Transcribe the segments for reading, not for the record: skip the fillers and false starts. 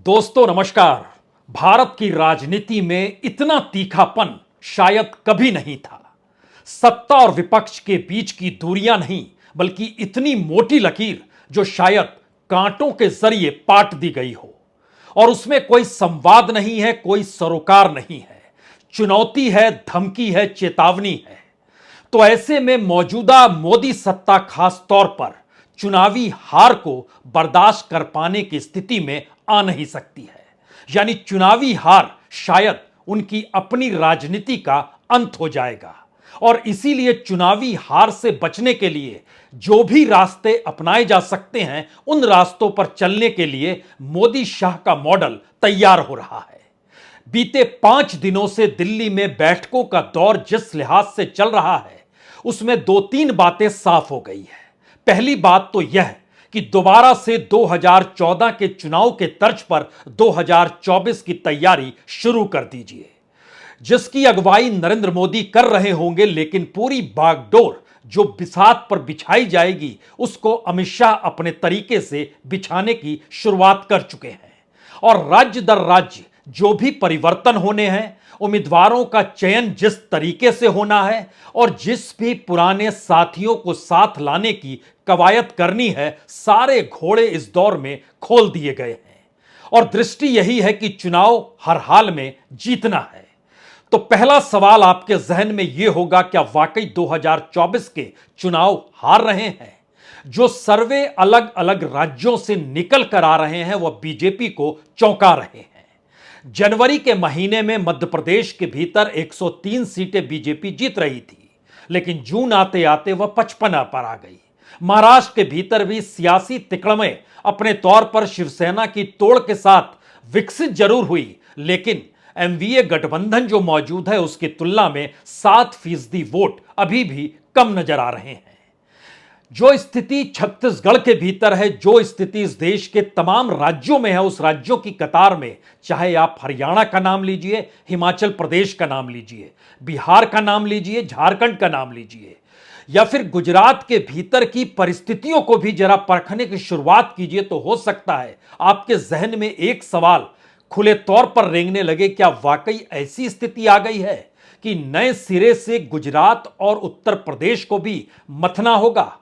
दोस्तों नमस्कार। भारत की राजनीति में इतना तीखापन शायद कभी नहीं था। सत्ता और विपक्ष के बीच की दूरियां नहीं, बल्कि इतनी मोटी लकीर जो शायद कांटों के जरिए पाट दी गई हो। और उसमें कोई संवाद नहीं है, कोई सरोकार नहीं है। चुनौती है, धमकी है, चेतावनी है। तो ऐसे में मौजूदा मोदी सत्ता खास तौर पर चुनावी हार को बर्दाश्त कर पाने की स्थिति में आ नहीं सकती है। यानी चुनावी हार शायद उनकी अपनी राजनीति का अंत हो जाएगा। और इसीलिए चुनावी हार से बचने के लिए जो भी रास्ते अपनाए जा सकते हैं, उन रास्तों पर चलने के लिए मोदी शाह का मॉडल तैयार हो रहा है। बीते 5 दिनों से दिल्ली में बैठकों का दौर जिस लिहाज से चल रहा है, उसमें 2-3 बातें साफ हो गई है। पहली बात तो यह कि दोबारा से 2014 के चुनाव के तर्ज पर 2024 की तैयारी शुरू कर दीजिए, जिसकी अगुवाई नरेंद्र मोदी कर रहे होंगे। लेकिन पूरी बागडोर जो बिसात पर बिछाई जाएगी, उसको अमित शाह अपने तरीके से बिछाने की शुरुआत कर चुके हैं। और राज्य दर राज्य जो भी परिवर्तन होने हैं, उम्मीदवारों का चयन जिस तरीके से होना है और जिस भी पुराने साथियों को साथ लाने की कवायद करनी है, सारे घोड़े इस दौर में खोल दिए गए हैं। और दृष्टि यही है कि चुनाव हर हाल में जीतना है। तो पहला सवाल आपके जहन में यह होगा, क्या वाकई 2024 के चुनाव हार रहे हैं? जो सर्वे अलग अलग राज्यों से निकल कर आ रहे हैं, वह बीजेपी को चौंका रहे हैं। जनवरी के महीने में मध्य प्रदेश के भीतर 103 सीटें बीजेपी जीत रही थी, लेकिन जून आते आते वह 55 पर आ गई। महाराष्ट्र के भीतर भी सियासी तिकड़में अपने तौर पर शिवसेना की तोड़ के साथ विकसित जरूर हुई, लेकिन एमवीए गठबंधन जो मौजूद है, उसकी तुलना में 7% वोट अभी भी कम नजर आ रहे हैं। जो स्थिति छत्तीसगढ़ के भीतर है, जो स्थिति इस देश के तमाम राज्यों में है, उस राज्यों की कतार में चाहे आप हरियाणा का नाम लीजिए, हिमाचल प्रदेश का नाम लीजिए, बिहार का नाम लीजिए, झारखंड का नाम लीजिए, या फिर गुजरात के भीतर की परिस्थितियों को भी जरा परखने की शुरुआत कीजिए, तो हो सकता है आपके जहन में एक सवाल खुले तौर पर रेंगने लगे, क्या वाकई ऐसी स्थिति आ गई है कि नए सिरे से गुजरात और उत्तर प्रदेश को भी मथना होगा?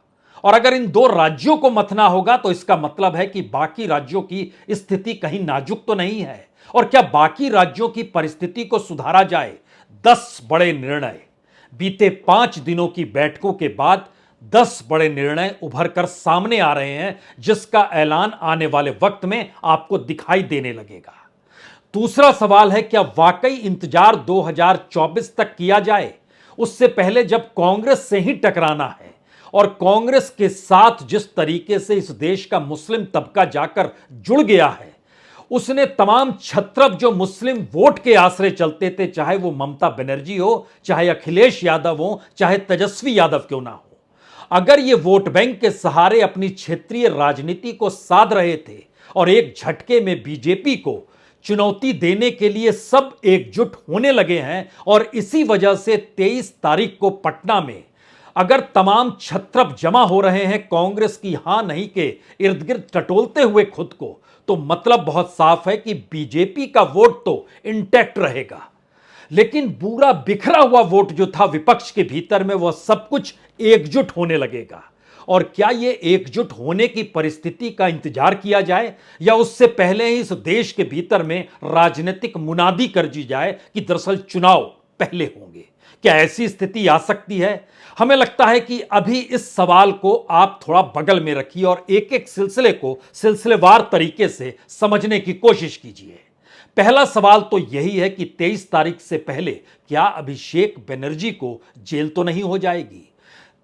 और अगर इन दो राज्यों को मथना होगा, तो इसका मतलब है कि बाकी राज्यों की स्थिति कहीं नाजुक तो नहीं है। और क्या बाकी राज्यों की परिस्थिति को सुधारा जाए? 10 बड़े निर्णय बीते 5 दिनों की बैठकों के बाद 10 बड़े निर्णय उभर कर सामने आ रहे हैं, जिसका ऐलान आने वाले वक्त में आपको दिखाई देने लगेगा। दूसरा सवाल है, क्या वाकई इंतजार 2024 तक किया जाए? उससे पहले जब कांग्रेस से ही टकराना है, और कांग्रेस के साथ जिस तरीके से इस देश का मुस्लिम तबका जाकर जुड़ गया है, उसने तमाम छत्रप जो मुस्लिम वोट के आश्रय चलते थे, चाहे वो ममता बनर्जी हो, चाहे अखिलेश यादव हो, चाहे तेजस्वी यादव क्यों ना हो, अगर ये वोट बैंक के सहारे अपनी क्षेत्रीय राजनीति को साध रहे थे और एक झटके में बीजेपी को चुनौती देने के लिए सब एकजुट होने लगे हैं, और इसी वजह से 23 तारीख को पटना में अगर तमाम छत्रप जमा हो रहे हैं कांग्रेस की हां नहीं के इर्द गिर्द टटोलते हुए खुद को, तो मतलब बहुत साफ है कि बीजेपी का वोट तो इंटैक्ट रहेगा, लेकिन पूरा बिखरा हुआ वोट जो था विपक्ष के भीतर में, वह सब कुछ एकजुट होने लगेगा। और क्या यह एकजुट होने की परिस्थिति का इंतजार किया जाए, या उससे पहले ही इस देश के भीतर में राजनीतिक मुनादी कर दी जाए कि दरअसल चुनाव पहले होंगे? क्या ऐसी स्थिति आ सकती है? हमें लगता है कि अभी इस सवाल को आप थोड़ा बगल में रखिए और एक एक सिलसिले को सिलसिलेवार तरीके से समझने की कोशिश कीजिए। पहला सवाल तो यही है कि 23 तारीख से पहले क्या अभिषेक बनर्जी को जेल तो नहीं हो जाएगी?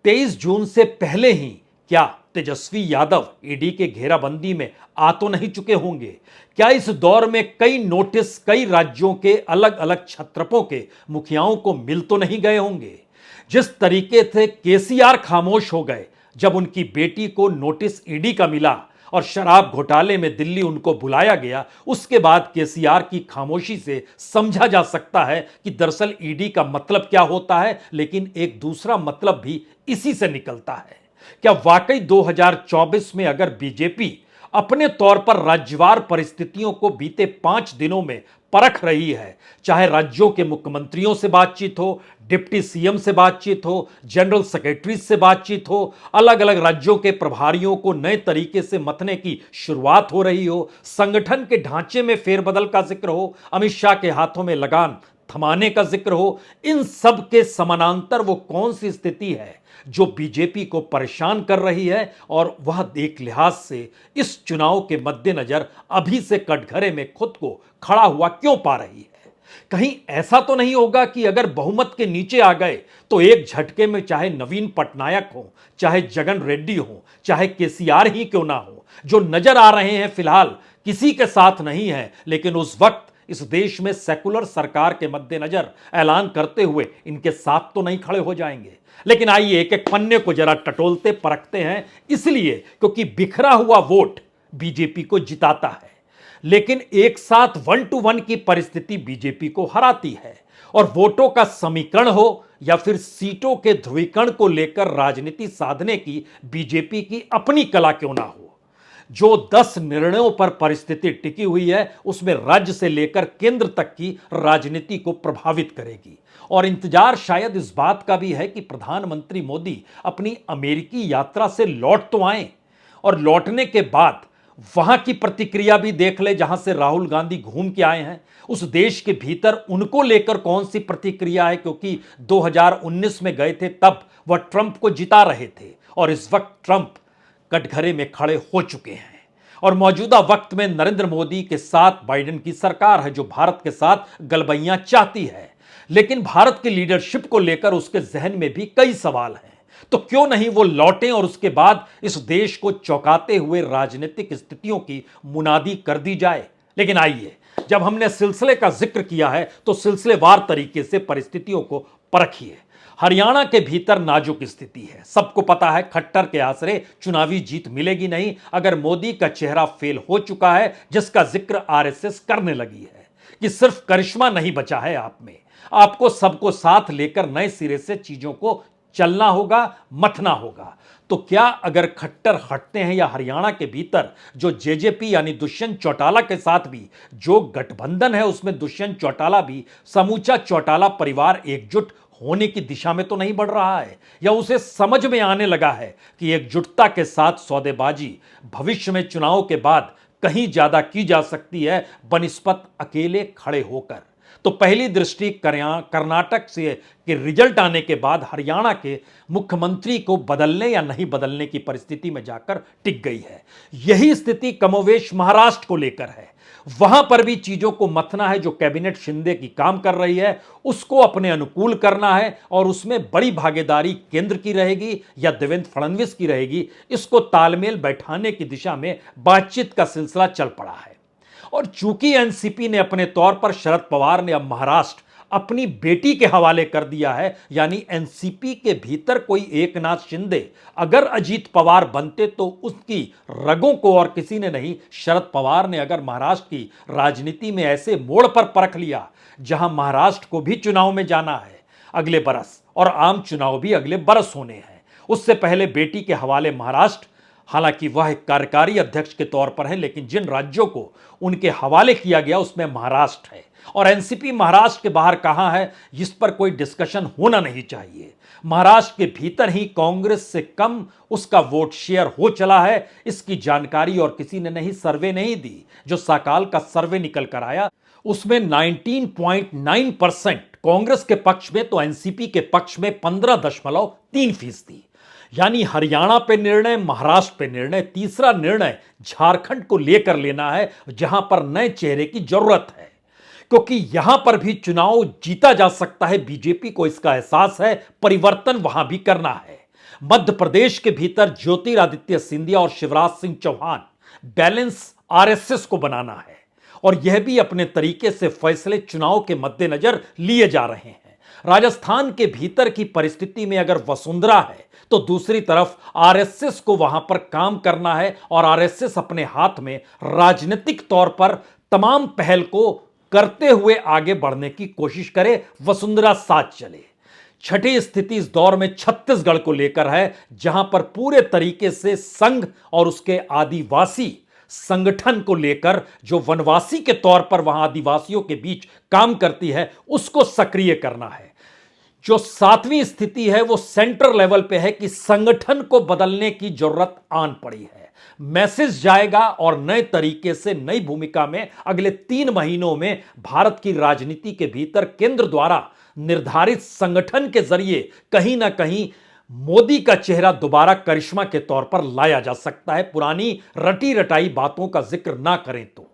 23 जून से पहले ही क्या तेजस्वी यादव ईडी के घेराबंदी में आ तो नहीं चुके होंगे? क्या इस दौर में कई नोटिस कई राज्यों के अलग अलग छत्रपों के मुखियाओं को मिल तो नहीं गए होंगे? जिस तरीके से केसीआर खामोश हो गए जब उनकी बेटी को नोटिस ईडी का मिला और शराब घोटाले में दिल्ली उनको बुलाया गया, उसके बाद केसीआर की खामोशी से समझा जा सकता है कि दरअसल ईडी का मतलब क्या होता है, लेकिन एक दूसरा मतलब भी इसी से निकलता है। क्या वाकई 2024 में अगर बीजेपी अपने तौर पर राज्यवार परिस्थितियों को बीते 5 दिनों में परख रही है। चाहे राज्यों के मुख्यमंत्रियों से बातचीत हो, डिप्टी सीएम से बातचीत हो, जनरल सेक्रेटरी से बातचीत हो, अलग अलग राज्यों के प्रभारियों को नए तरीके से मतने की शुरुआत हो रही हो, संगठन के ढांचे में फेरबदल का जिक्र हो, अमित शाह के हाथों में लगाम थमाने का जिक्र हो, इन सब के समानांतर वो कौन सी स्थिति है जो बीजेपी को परेशान कर रही है, और वह एक लिहाज से इस चुनाव के मद्देनजर अभी से कटघरे में खुद को खड़ा हुआ क्यों पा रही है? कहीं ऐसा तो नहीं होगा कि अगर बहुमत के नीचे आ गए तो एक झटके में चाहे नवीन पटनायक हो, चाहे जगन रेड्डी हो, चाहे केसीआर ही क्यों ना हो, जो नजर आ रहे हैं फिलहाल किसी के साथ नहीं है, लेकिन उस वक्त इस देश में सेकुलर सरकार के मद्देनजर ऐलान करते हुए इनके साथ तो नहीं खड़े हो जाएंगे। लेकिन आइए एक एक पन्ने को जरा टटोलते परखते हैं, इसलिए क्योंकि बिखरा हुआ वोट बीजेपी को जिताता है, लेकिन एक साथ 1 to 1 की परिस्थिति बीजेपी को हराती है। और वोटों का समीकरण हो या फिर सीटों के ध्रुवीकरण को लेकर राजनीति साधने की बीजेपी की अपनी कला क्यों ना हो, जो 10 निर्णयों पर परिस्थिति टिकी हुई है उसमें राज्य से लेकर केंद्र तक की राजनीति को प्रभावित करेगी। और इंतजार शायद इस बात का भी है कि प्रधानमंत्री मोदी अपनी अमेरिकी यात्रा से लौट तो आए, और लौटने के बाद वहां की प्रतिक्रिया भी देख ले, जहां से राहुल गांधी घूम के आए हैं। उस देश के भीतर उनको लेकर कौन सी प्रतिक्रिया है, क्योंकि 2019 में गए थे तब वह ट्रंप को जिता रहे थे, और इस वक्त ट्रंप कटघरे में खड़े हो चुके हैं। और मौजूदा वक्त में नरेंद्र मोदी के साथ बाइडेन की सरकार है, जो भारत के साथ गलबैयां चाहती है, लेकिन भारत की लीडरशिप को लेकर उसके जहन में भी कई सवाल हैं। तो क्यों नहीं वो लौटें और उसके बाद इस देश को चौंकाते हुए राजनीतिक स्थितियों की मुनादी कर दी जाए। लेकिन आइए, जब हमने सिलसिले का जिक्र किया है तो सिलसिलेवार तरीके से परिस्थितियों को परखिए। हरियाणा के भीतर नाजुक स्थिति है, सबको पता है खट्टर के आसरे चुनावी जीत मिलेगी नहीं, अगर मोदी का चेहरा फेल हो चुका है, जिसका जिक्र आरएसएस करने लगी है कि सिर्फ करिश्मा नहीं बचा है आप में, आपको सबको साथ लेकर नए सिरे से चीजों को चलना होगा, मथना होगा। तो क्या अगर खट्टर हटते हैं, या हरियाणा के भीतर जो जेजेपी यानी दुष्यंत चौटाला के साथ भी जो गठबंधन है उसमें दुष्यंत चौटाला भी, समूचा चौटाला परिवार एकजुट होने की दिशा में तो नहीं बढ़ रहा है, या उसे समझ में आने लगा है कि एकजुटता के साथ सौदेबाजी भविष्य में चुनाव के बाद कहीं ज्यादा की जा सकती है बनिस्बत अकेले खड़े होकर। तो पहली दृष्टि कर्नाटक से के रिजल्ट आने के बाद हरियाणा के मुख्यमंत्री को बदलने या नहीं बदलने की परिस्थिति में जाकर टिक गई है। यही स्थिति कमोवेश महाराष्ट्र को लेकर है, वहां पर भी चीजों को मथना है। जो कैबिनेट शिंदे की काम कर रही है उसको अपने अनुकूल करना है, और उसमें बड़ी भागीदारी केंद्र की रहेगी या देवेंद्र फडणवीस की रहेगी, इसको तालमेल बैठाने की दिशा में बातचीत का सिलसिला चल पड़ा है। और चूंकि एनसीपी ने अपने तौर पर, शरद पवार ने अब महाराष्ट्र अपनी बेटी के हवाले कर दिया है, यानी एनसीपी के भीतर कोई एकनाथ शिंदे अगर अजीत पवार बनते तो उसकी रगों को और किसी ने नहीं, शरद पवार ने अगर महाराष्ट्र की राजनीति में ऐसे मोड़ पर परख लिया जहां महाराष्ट्र को भी चुनाव में जाना है अगले बरस, और आम चुनाव भी अगले बरस होने हैं, उससे पहले बेटी के हवाले महाराष्ट्र, हालांकि वह एक कार्यकारी अध्यक्ष के तौर पर है, लेकिन जिन राज्यों को उनके हवाले किया गया उसमें महाराष्ट्र है। और एनसीपी महाराष्ट्र के बाहर कहां है, जिस पर कोई डिस्कशन होना नहीं चाहिए। महाराष्ट्र के भीतर ही कांग्रेस से कम उसका वोट शेयर हो चला है, इसकी जानकारी और किसी ने नहीं, सर्वे नहीं दी। जो साकाल का सर्वे निकल कर आया उसमें 19.9% कांग्रेस के पक्ष में तो एनसीपी के पक्ष में 15.3%। यानी हरियाणा पे निर्णय, महाराष्ट्र पे निर्णय, तीसरा निर्णय झारखंड को लेकर लेना है, जहां पर नए चेहरे की जरूरत है, क्योंकि यहां पर भी चुनाव जीता जा सकता है। बीजेपी को इसका एहसास है, परिवर्तन वहां भी करना है। मध्य प्रदेश के भीतर ज्योतिरादित्य सिंधिया और शिवराज सिंह चौहान बैलेंस आरएसएस को बनाना है, और यह भी अपने तरीके से फैसले चुनाव के मद्देनजर लिए जा रहे हैं। राजस्थान के भीतर की परिस्थिति में अगर वसुंधरा है तो दूसरी तरफ आरएसएस को वहां पर काम करना है, और आरएसएस अपने हाथ में राजनीतिक तौर पर तमाम पहल को करते हुए आगे बढ़ने की कोशिश करे, वसुंधरा साथ चले। छठी स्थिति इस दौर में छत्तीसगढ़ को लेकर है, जहां पर पूरे तरीके से संघ और उसके आदिवासी संगठन को लेकर जो वनवासी के तौर पर वहां आदिवासियों के बीच काम करती है उसको सक्रिय करना है। जो सातवीं स्थिति है वो सेंट्रल लेवल पे है कि संगठन को बदलने की जरूरत आन पड़ी है। मैसेज जाएगा और नए तरीके से नई भूमिका में अगले 3 महीनों में भारत की राजनीति के भीतर केंद्र द्वारा निर्धारित संगठन के जरिए कहीं ना कहीं मोदी का चेहरा दोबारा करिश्मा के तौर पर लाया जा सकता है, पुरानी रटी रटाई बातों का जिक्र ना करें तो।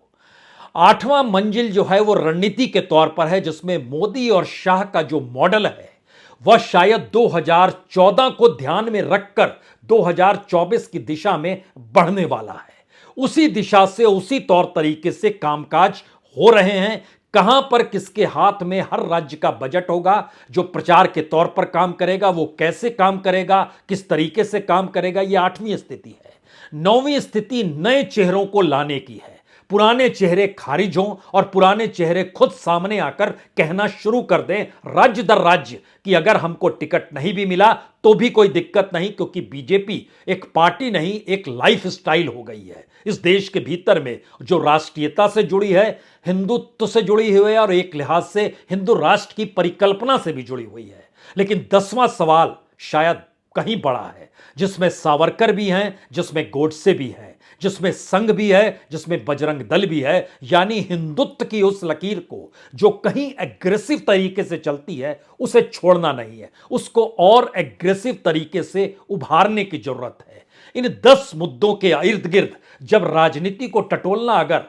आठवां मंजिल जो है वो रणनीति के तौर पर है, जिसमें मोदी और शाह का जो मॉडल है वह शायद 2014 को ध्यान में रखकर 2024 की दिशा में बढ़ने वाला है। उसी दिशा से उसी तौर तरीके से कामकाज हो रहे हैं। कहां पर किसके हाथ में हर राज्य का बजट होगा, जो प्रचार के तौर पर काम करेगा, वो कैसे काम करेगा, किस तरीके से काम करेगा, यह आठवीं स्थिति है। नौवीं स्थिति नए चेहरों को लाने की है। पुराने चेहरे खारिज हों और पुराने चेहरे खुद सामने आकर कहना शुरू कर दें राज्य दर राज्य कि अगर हमको टिकट नहीं भी मिला तो भी कोई दिक्कत नहीं, क्योंकि बीजेपी एक पार्टी नहीं एक लाइफ स्टाइल हो गई है इस देश के भीतर में, जो राष्ट्रीयता से जुड़ी है, हिंदुत्व से जुड़ी हुई है और एक लिहाज से हिंदू राष्ट्र की परिकल्पना से भी जुड़ी हुई है। लेकिन 10वां सवाल शायद कहीं बड़ा है, जिसमें सावरकर भी हैं, जिसमें गोडसे भी हैं, जिसमें संघ भी है, जिसमें बजरंग दल भी है। यानी हिंदुत्व की उस लकीर को जो कहीं एग्रेसिव तरीके से चलती है उसे छोड़ना नहीं है, उसको और एग्रेसिव तरीके से उभारने की जरूरत है। इन 10 मुद्दों के इर्द गिर्द जब राजनीति को टटोलना अगर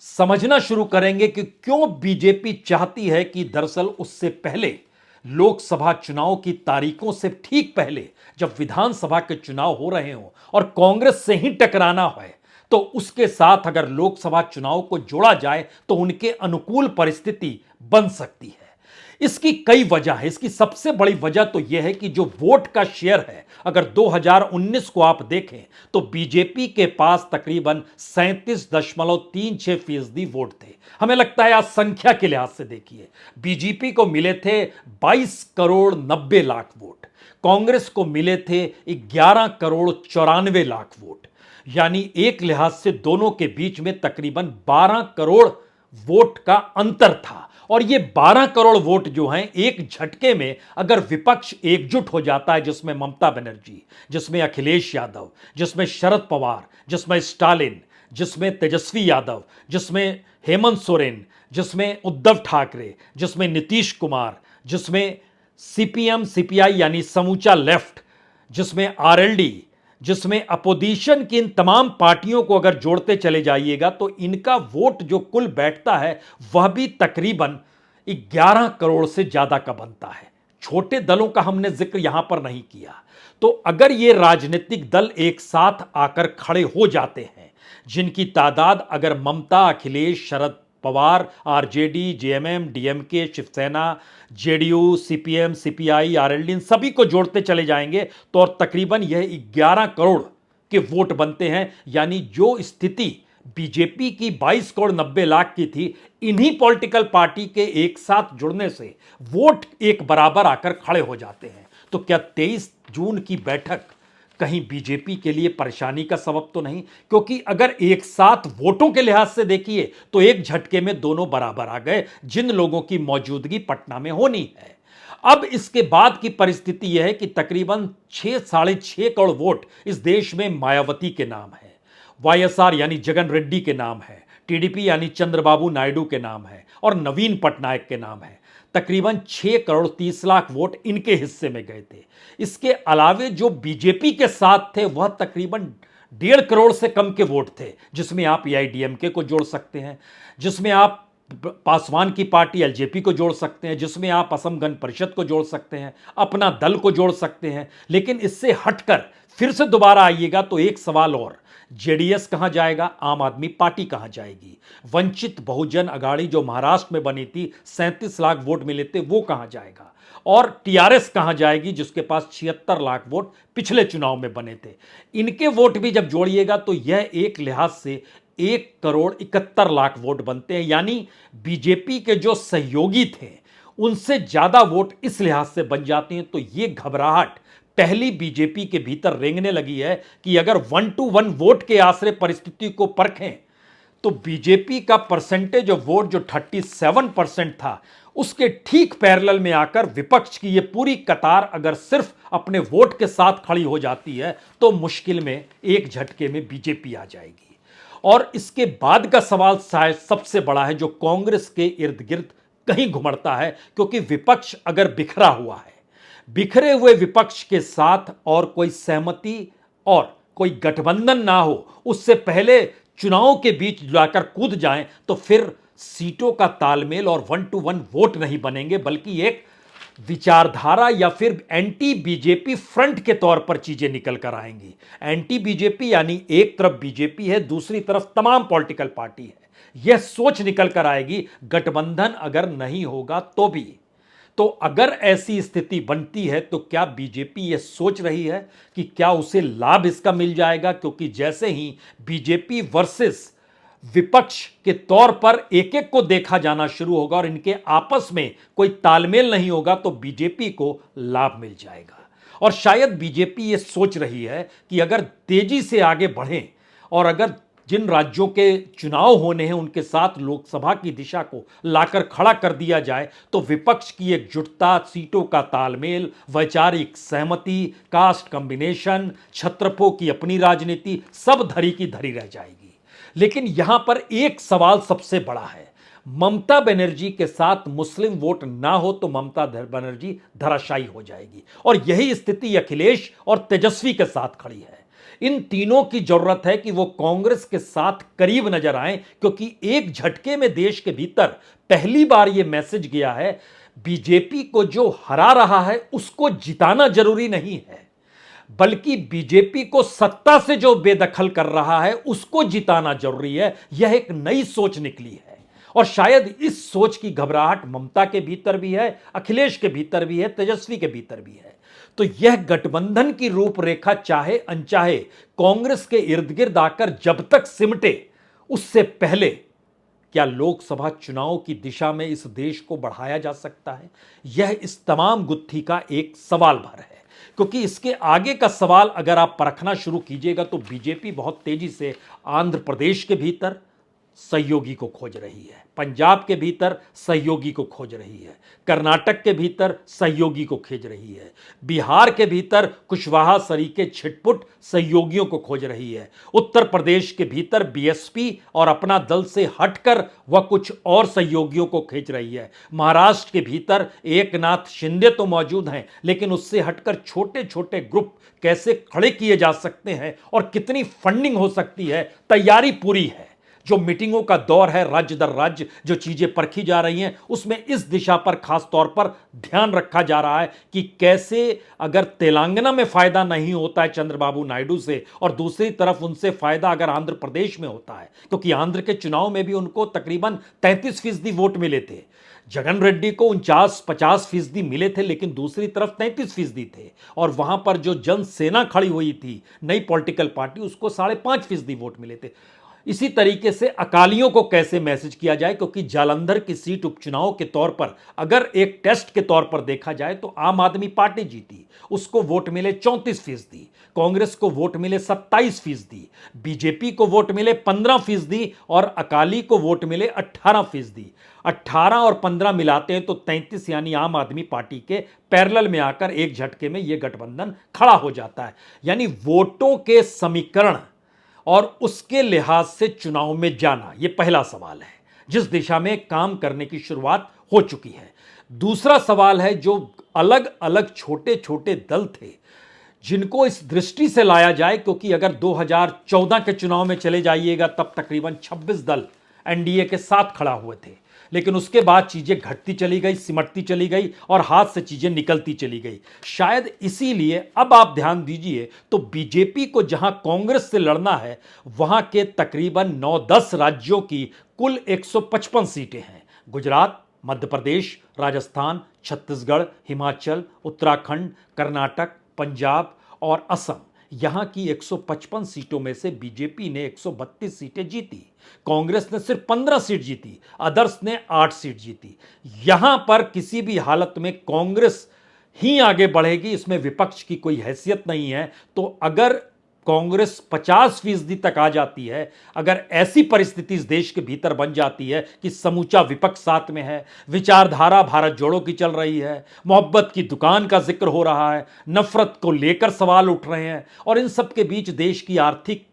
समझना शुरू करेंगे कि क्यों बीजेपी चाहती है कि दरअसल उससे पहले लोकसभा चुनाव की तारीखों से ठीक पहले जब विधानसभा के चुनाव हो रहे हों और कांग्रेस से ही टकराना है, तो उसके साथ अगर लोकसभा चुनाव को जोड़ा जाए तो उनके अनुकूल परिस्थिति बन सकती है। इसकी कई वजह है। इसकी सबसे बड़ी वजह तो यह है कि जो वोट का शेयर है, अगर 2019 को आप देखें तो बीजेपी के पास तकरीबन 37.36% वोट थे। हमें लगता है आज संख्या के लिहाज से देखिए, बीजेपी को मिले थे 22 करोड़ 90 लाख वोट, कांग्रेस को मिले थे 11 करोड़ 94 लाख वोट। यानी एक लिहाज से दोनों के बीच में तकरीबन 12 करोड़ वोट का अंतर था। और ये 12 करोड़ वोट जो हैं एक झटके में अगर विपक्ष एकजुट हो जाता है, जिसमें ममता बनर्जी, जिसमें अखिलेश यादव, जिसमें शरद पवार, जिसमें स्टालिन, जिसमें तेजस्वी यादव, जिसमें हेमंत सोरेन, जिसमें उद्धव ठाकरे, जिसमें नीतीश कुमार, जिसमें सीपीएम सीपीआई यानी समूचा लेफ्ट, जिसमें आरएलडी, जिसमें अपोजिशन की इन तमाम पार्टियों को अगर जोड़ते चले जाइएगा तो इनका वोट जो कुल बैठता है वह भी तकरीबन 11 करोड़ से ज्यादा का बनता है। छोटे दलों का हमने जिक्र यहां पर नहीं किया। तो अगर ये राजनीतिक दल एक साथ आकर खड़े हो जाते हैं, जिनकी तादाद अगर ममता, अखिलेश, शरद पवार, आरजेडी, जेएमएम, डीएमके, शिवसेना, जेडीयू, सीपीएम, सीपीआई, आरएलडी, इन सभी को जोड़ते चले जाएंगे तो और तकरीबन यह 11 करोड़ के वोट बनते हैं। यानी जो स्थिति बीजेपी की 22 करोड़ 90 लाख की थी, इन्हीं पॉलिटिकल पार्टी के एक साथ जुड़ने से वोट एक बराबर आकर खड़े हो जाते हैं। तो क्या 23 जून की बैठक कहीं बीजेपी के लिए परेशानी का सबब तो नहीं? क्योंकि अगर एक साथ वोटों के लिहाज से देखिए तो एक झटके में दोनों बराबर आ गए, जिन लोगों की मौजूदगी पटना में होनी है। अब इसके बाद की परिस्थिति यह है कि तकरीबन 6-6.5 करोड़ वोट इस देश में मायावती के नाम है, वाईएसआर यानी जगन रेड्डी के नाम है, टीडीपी यानी चंद्रबाबू नायडू के नाम है और नवीन पटनायक के नाम है। तकरीबन 6 करोड़ 30 लाख वोट इनके हिस्से में गए थे। इसके अलावे जो बीजेपी के साथ थे वह तकरीबन 1.5 करोड़ से कम के वोट थे, जिसमें आप एआईडीएमके को जोड़ सकते हैं, जिसमें आप पासवान की पार्टी एलजेपी को जोड़ सकते हैं, जिसमें आप असम गण परिषद को जोड़ सकते हैं, अपना दल को जोड़ सकते हैं। लेकिन इससे हटकर फिर से दोबारा आइएगा तो एक सवाल और, जेडीएस कहां जाएगा, आम आदमी पार्टी कहां जाएगी, वंचित बहुजन अघाड़ी जो महाराष्ट्र में बनी थी 37 लाख वोट मिले थे वो कहां जाएगा, और टीआरएस कहां जाएगी जिसके पास 76 लाख वोट पिछले चुनाव में बने थे। इनके वोट भी जब जोड़िएगा तो यह एक लिहाज से 1 करोड़ 71 लाख वोट बनते हैं। यानी बीजेपी के जो सहयोगी थे उनसे ज्यादा वोट इस लिहाज से बन जाते हैं। तो ये घबराहट पहली बीजेपी के भीतर रेंगने लगी है कि अगर 1-1 वोट के आसरे परिस्थिति को परखें तो बीजेपी का परसेंटेज ऑफ वोट जो 37% था, उसके ठीक पैरेलल में आकर विपक्ष की ये पूरी कतार अगर सिर्फ अपने वोट के साथ खड़ी हो जाती है तो मुश्किल में एक झटके में बीजेपी आ जाएगी। और इसके बाद का सवाल शायद सबसे बड़ा है, जो कांग्रेस के इर्द गिर्द कहीं घुमड़ता है, क्योंकि विपक्ष अगर बिखरा हुआ है, बिखरे हुए विपक्ष के साथ और कोई सहमति और कोई गठबंधन ना हो, उससे पहले चुनाव के बीच जाकर कूद जाएं, तो फिर सीटों का तालमेल और 1-1 वोट नहीं बनेंगे, बल्कि एक विचारधारा या फिर एंटी बीजेपी फ्रंट के तौर पर चीजें निकल कर आएंगी। एंटी बीजेपी यानी एक तरफ बीजेपी है, दूसरी तरफ तमाम पॉलिटिकल पार्टी है। यह सोच निकल कर आएगी, गठबंधन अगर नहीं होगा तो भी। तो अगर ऐसी स्थिति बनती है तो क्या बीजेपी यह सोच रही है कि क्या उसे लाभ इसका मिल जाएगा? क्योंकि जैसे ही बीजेपी वर्सेस विपक्ष के तौर पर एक एक को देखा जाना शुरू होगा और इनके आपस में कोई तालमेल नहीं होगा, तो बीजेपी को लाभ मिल जाएगा। और शायद बीजेपी ये सोच रही है कि अगर तेजी से आगे बढ़ें और अगर जिन राज्यों के चुनाव होने हैं उनके साथ लोकसभा की दिशा को लाकर खड़ा कर दिया जाए, तो विपक्ष की एकजुटता, सीटों का तालमेल, वैचारिक सहमति, कास्ट कॉम्बिनेशन, छत्रपों की अपनी राजनीति, सब धरी की धरी रह जाएगी। लेकिन यहां पर एक सवाल सबसे बड़ा है, ममता बनर्जी के साथ मुस्लिम वोट ना हो तो ममता बनर्जी धराशायी हो जाएगी, और यही स्थिति अखिलेश और तेजस्वी के साथ खड़ी है। इन तीनों की जरूरत है कि वो कांग्रेस के साथ करीब नजर आए, क्योंकि एक झटके में देश के भीतर पहली बार यह मैसेज गया है, बीजेपी को जो हरा रहा है उसको जिताना जरूरी नहीं है, बल्कि बीजेपी को सत्ता से जो बेदखल कर रहा है उसको जिताना जरूरी है। यह एक नई सोच निकली है, और शायद इस सोच की घबराहट ममता के भीतर भी है, अखिलेश के भीतर भी है, तेजस्वी के भीतर भी है। तो यह गठबंधन की रूपरेखा चाहे अनचाहे कांग्रेस के इर्द गिर्द आकर जब तक सिमटे, उससे पहले क्या लोकसभा चुनाव की दिशा में इस देश को बढ़ाया जा सकता है? यह इस तमाम गुत्थी का एक सवाल भर है, क्योंकि इसके आगे का सवाल अगर आप परखना शुरू कीजिएगा तो बीजेपी बहुत तेजी से आंध्र प्रदेश के भीतर सहयोगी को खोज रही है, पंजाब के भीतर सहयोगी को खोज रही है, कर्नाटक के भीतर सहयोगी को खोज रही है, बिहार के भीतर कुशवाहा सरीके छिटपुट सहयोगियों को खोज रही है, उत्तर प्रदेश के भीतर बीएसपी और अपना दल से हटकर वह कुछ और सहयोगियों को खींच रही है, महाराष्ट्र के भीतर एकनाथ शिंदे तो मौजूद हैं, लेकिन उससे हटकर छोटे छोटे ग्रुप कैसे खड़े किए जा सकते हैं और कितनी फंडिंग हो सकती है, तैयारी पूरी है। जो मीटिंगों का दौर है, राज्य दर राज्य जो चीजें परखी जा रही हैं, उसमें इस दिशा पर खास तौर पर ध्यान रखा जा रहा है कि कैसे अगर तेलंगाना में फायदा नहीं होता है चंद्रबाबू नायडू से, और दूसरी तरफ उनसे फायदा अगर आंध्र प्रदेश में होता है, क्योंकि आंध्र के चुनाव में भी उनको तकरीबन 33% वोट मिले थे, जगन रेड्डी को 49-50% मिले थे, लेकिन दूसरी तरफ 33% थे, और वहां पर जो जन सेना खड़ी हुई थी, नई पॉलिटिकल पार्टी, उसको 5.5% वोट मिले थे। इसी तरीके से अकालियों को कैसे मैसेज किया जाए, क्योंकि जालंधर की सीट उपचुनाव के तौर पर अगर एक टेस्ट के तौर पर देखा जाए तो आम आदमी पार्टी जीती, उसको वोट मिले 34%, कांग्रेस को वोट मिले 27%, बीजेपी को वोट मिले 15% और अकाली को वोट मिले 18%। 18 और 15 मिलाते हैं तो 33, यानी आम आदमी पार्टी के पैरेलल में आकर एक झटके में यह गठबंधन खड़ा हो जाता है। यानी वोटों के समीकरण और उसके लिहाज से चुनाव में जाना, यह पहला सवाल है जिस दिशा में काम करने की शुरुआत हो चुकी है। दूसरा सवाल है, जो अलग अलग छोटे छोटे दल थे जिनको इस दृष्टि से लाया जाए, क्योंकि अगर 2014 के चुनाव में चले जाइएगा तब तकरीबन 26 दल एनडीए के साथ खड़ा हुए थे, लेकिन उसके बाद चीजें घटती चली गई, सिमटती चली गई और हाथ से चीजें निकलती चली गई। शायद इसीलिए अब आप ध्यान दीजिए तो बीजेपी को जहां कांग्रेस से लड़ना है, वहां के तकरीबन 9-10 राज्यों की कुल 155 सीटें हैं। गुजरात, मध्य प्रदेश, राजस्थान, छत्तीसगढ़, हिमाचल, उत्तराखंड, कर्नाटक, पंजाब और असम, यहां की 155 सीटों में से बीजेपी ने 132 सीटें जीती, कांग्रेस ने सिर्फ 15 सीट जीती, अदर्स ने 8 सीट जीती। यहां पर किसी भी हालत में कांग्रेस ही आगे बढ़ेगी, इसमें विपक्ष की कोई हैसियत नहीं है। तो अगर कांग्रेस 50% तक आ जाती है, अगर ऐसी परिस्थिति इस देश के भीतर बन जाती है कि समूचा विपक्ष साथ में है, विचारधारा भारत जोड़ो की चल रही है, मोहब्बत की दुकान का जिक्र हो रहा है, नफरत को लेकर सवाल उठ रहे हैं, और इन सब के बीच देश की आर्थिक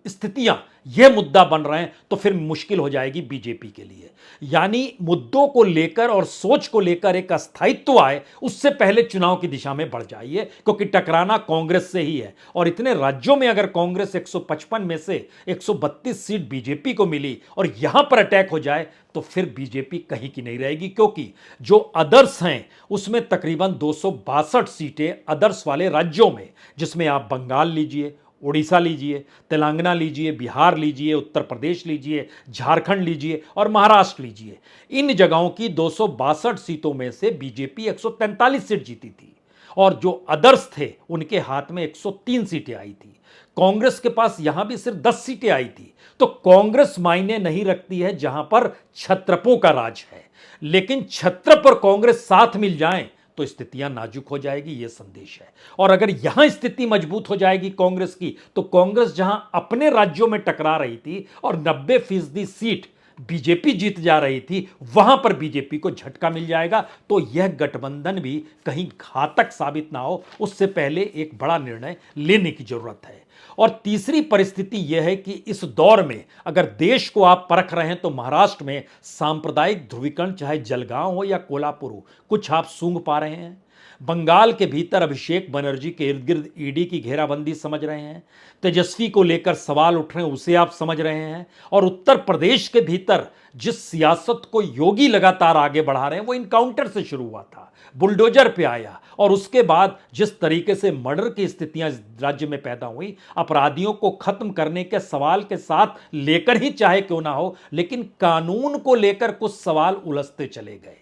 स्थितियां यह मुद्दा बन रहे हैं, तो फिर मुश्किल हो जाएगी बीजेपी के लिए। यानी मुद्दों को लेकर और सोच को लेकर एक अस्थायित्व आए, उससे पहले चुनाव की दिशा में बढ़ जाइए, क्योंकि टकराना कांग्रेस से ही है। और इतने राज्यों में अगर कांग्रेस 155 में से 132 सीट बीजेपी को मिली और यहां पर अटैक हो जाए, तो फिर बीजेपी कहीं की नहीं रहेगी, क्योंकि जो अदर्स हैं उसमें तकरीबन 262 सीटें अदर्स वाले राज्यों में, जिसमें आप बंगाल लीजिए, उड़ीसा लीजिए, तेलंगाना लीजिए, बिहार लीजिए, उत्तर प्रदेश लीजिए, झारखंड लीजिए और महाराष्ट्र लीजिए, इन जगहों की 262 सीटों में से बीजेपी 143 सीट जीती थी, और जो अदर्स थे उनके हाथ में 103 सीटें आई थी। कांग्रेस के पास यहां भी सिर्फ 10 सीटें आई थी। तो कांग्रेस मायने नहीं रखती है जहां पर छत्रपों का राज है, लेकिन छत्रप और कांग्रेस साथ मिल जाएं तो स्थितियां नाजुक हो जाएगी, यह संदेश है। और अगर यहां स्थिति मजबूत हो जाएगी कांग्रेस की, तो कांग्रेस जहां अपने राज्यों में टकरा रही थी और 90% सीट बीजेपी जीत जा रही थी, वहां पर बीजेपी को झटका मिल जाएगा। तो यह गठबंधन भी कहीं घातक साबित ना हो, उससे पहले एक बड़ा निर्णय लेने की जरूरत है। और तीसरी परिस्थिति यह है कि इस दौर में अगर देश को आप परख रहे हैं, तो महाराष्ट्र में सांप्रदायिक ध्रुवीकरण, चाहे जलगांव हो या कोल्हापुर हो, कुछ आप सूंघ पा रहे हैं। बंगाल के भीतर अभिषेक बनर्जी के इर्द गिर्द ईडी की घेराबंदी समझ रहे हैं। तेजस्वी को लेकर सवाल उठ रहे हैं, उसे आप समझ रहे हैं। और उत्तर प्रदेश के भीतर जिस सियासत को योगी लगातार आगे बढ़ा रहे हैं, वो इनकाउंटर से शुरू हुआ था, बुलडोजर पे आया, और उसके बाद जिस तरीके से मर्डर की स्थितियां राज्य में पैदा हुई, अपराधियों को खत्म करने के सवाल के साथ लेकर ही चाहे क्यों ना हो, लेकिन कानून को लेकर कुछ सवाल उलझते चले गए।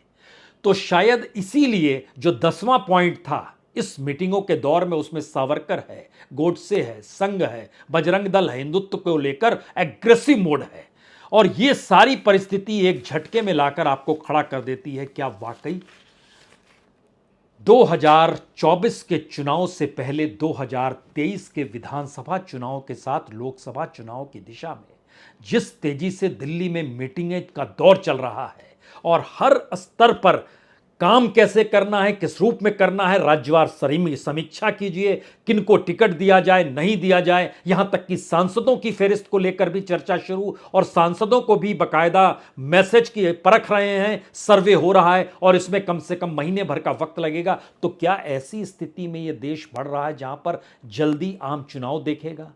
तो शायद इसीलिए जो 10वां पॉइंट था इस मीटिंगों के दौर में, उसमें सावरकर है, गोडसे है, संघ है, बजरंग दल है, हिंदुत्व को लेकर एग्रेसिव मोड है। और ये सारी परिस्थिति एक झटके में लाकर आपको खड़ा कर देती है, क्या वाकई 2024 के चुनाव से पहले 2023 के विधानसभा चुनाव के साथ लोकसभा चुनाव की दिशा में जिस तेजी से दिल्ली में मीटिंगें का दौर चल रहा है, और हर स्तर पर काम कैसे करना है, किस रूप में करना है, राज्यवार समीक्षा कीजिए, किनको टिकट दिया जाए, नहीं दिया जाए, यहां तक कि सांसदों की फेरिस्त को लेकर भी चर्चा शुरू, और सांसदों को भी बकायदा मैसेज की परख रहे हैं, सर्वे हो रहा है, और इसमें कम से कम महीने भर का वक्त लगेगा। तो क्या ऐसी स्थिति में यह देश बढ़ रहा है जहां पर जल्दी आम चुनाव देखेगा?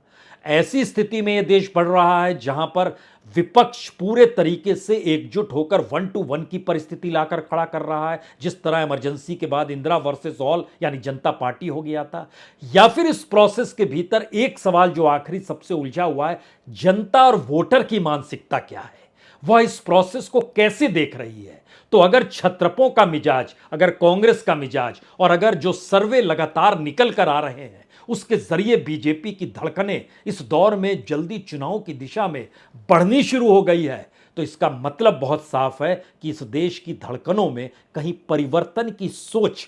ऐसी स्थिति में यह देश बढ़ रहा है जहां पर विपक्ष पूरे तरीके से एकजुट होकर 1 to 1 की परिस्थिति लाकर खड़ा कर रहा है, जिस तरह इमरजेंसी के बाद इंदिरा वर्सेस ऑल यानी जनता पार्टी हो गया था? या फिर इस प्रोसेस के भीतर एक सवाल जो आखिरी सबसे उलझा हुआ है, जनता और वोटर की मानसिकता क्या है, वह इस प्रोसेस को कैसे देख रही है? तो अगर छत्रपों का मिजाज, अगर कांग्रेस का मिजाज, और अगर जो सर्वे लगातार निकल कर आ रहे हैं उसके जरिए बीजेपी की धड़कनें इस दौर में जल्दी चुनाव की दिशा में बढ़नी शुरू हो गई है, तो इसका मतलब बहुत साफ है कि इस देश की धड़कनों में कहीं परिवर्तन की सोच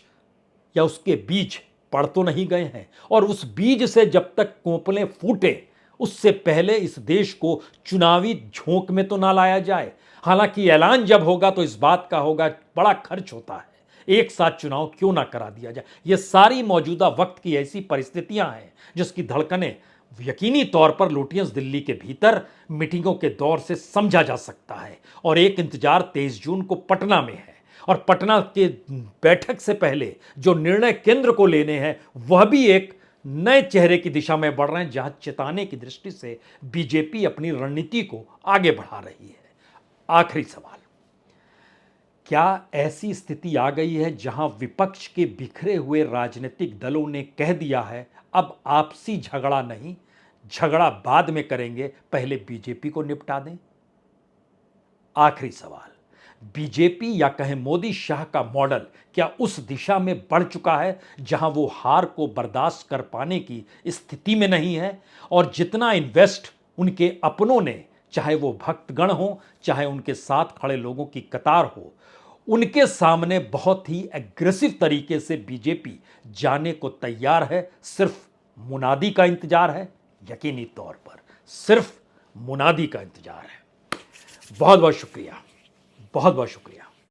या उसके बीज पड़ तो नहीं गए हैं। और उस बीज से जब तक कोंपलें फूटे, उससे पहले इस देश को चुनावी झोंक में तो ना लाया जाए। हालांकि ऐलान जब होगा तो इस बात का होगा, बड़ा खर्च होता है, एक साथ चुनाव क्यों ना करा दिया जाए। ये सारी मौजूदा वक्त की ऐसी परिस्थितियां हैं जिसकी धड़कनें यकीनी तौर पर लुटियंस दिल्ली के भीतर मीटिंगों के दौर से समझा जा सकता है। और एक इंतजार 23 जून को पटना में है, और पटना के बैठक से पहले जो निर्णय केंद्र को लेने हैं, वह भी एक नए चेहरे की दिशा में बढ़ रहे हैं, जहां चिताने की दृष्टि से बीजेपी अपनी रणनीति को आगे बढ़ा रही है। आखिरी सवाल, क्या ऐसी स्थिति आ गई है जहां विपक्ष के बिखरे हुए राजनीतिक दलों ने कह दिया है, अब आपसी झगड़ा नहीं, झगड़ा बाद में करेंगे, पहले बीजेपी को निपटा दें? आखिरी सवाल, बीजेपी या कहें मोदी शाह का मॉडल क्या उस दिशा में बढ़ चुका है जहां वो हार को बर्दाश्त कर पाने की स्थिति में नहीं है, और जितना इन्वेस्ट उनके अपनों ने, चाहे वो भक्तगण हो, चाहे उनके साथ खड़े लोगों की कतार हो, उनके सामने बहुत ही एग्रेसिव तरीके से बीजेपी जाने को तैयार है। सिर्फ मुनादी का इंतजार है, यकीनी तौर पर सिर्फ मुनादी का इंतजार है। बहुत बहुत शुक्रिया, बहुत बहुत शुक्रिया।